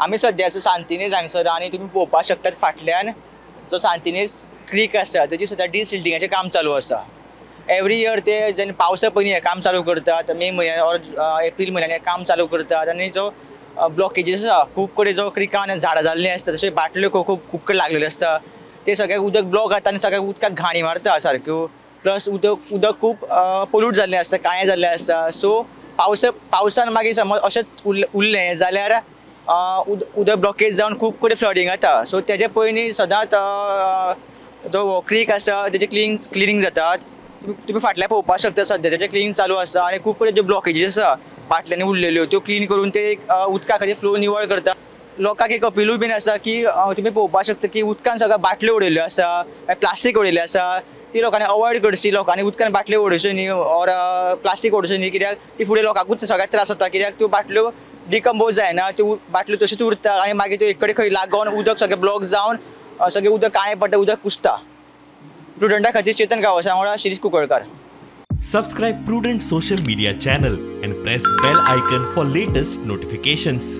आमी सद्या सांतिनेज हांगसर आनी तुमी पळोवपाक शकतात फाटल्यान जो सांतिनेज क्रीक आसा तेजी सद्या डिसिल्टिंगाचें काम चालू आसा. एवरी इयर ते जेन्ना पावसा पयलीं हें काम चालू करतात, मे म्हयन्यान ऑर एप्रील म्हयन्यान हें काम चालू करतात आनी जो ब्लॉकेजीस आसा खूब कडेन जो क्रिकान झाडां जाल्लीं आसता तशें बाटल्यो खूब कडेन लागलेल्यो आसता ते सगळें उदक ब्लॉक जाता आनी सगळ्या उदकाक घाणी मारता सारक्यो. प्लस उदक खूब पोल्यूट जाल्लें आसता, काळें जाल्लें आसता. सो पावसान मागीर समज अशेंच उरलें जाल्यार उदक ब्लॉकेज जावन खूब कडेन फ्लडींग जाता. सो तेजे पयलीं सदांच जो क्रीक आसा तेजे क्लिनींग जातात. तुम्ही फाटल्यान पळोवपाक शकता सद्या तेजें क्लीन चालू आसा आनी खूब कडेन ज्यो ब्लॉकेजीस आसा फाटल्यान उरलेल्यो त्यो क्लीन करून ते उदका खातीर फ्लो निवळ करता. लोकांक एक अपीलूय बीन आसा की तुमी पळोवपाक शकता की उदकान सगळ्या बाटल्यो उडयल्ल्यो आसा, प्लास्टीक उडयल्लें आसा. ती लोकांनी अवॉयड करची. लोकांनी उदकान बाटल्यो उडोवच्यो न्ही ऑर प्लास्टीक उडोवचें न्ही, कित्याक ती फुडें लोकांकूच सगळ्यात त्रास जाता. कित्याक त्यो बाटल्यो डिकम्पोज जायना, त्यो बाटल्यो तश्योच उरता आनी मागीर त्यो एक कडेन खंय लागून उदक सगळें ब्लॉक जावन सगळें उदक काळें पडटा, उदक कुसता. प्रुडंटा खातीर चेतन गांवसा वांगडा Shirish Kunkalkar. Subscribe Prudent social media channel and press bell icon for latest notifications.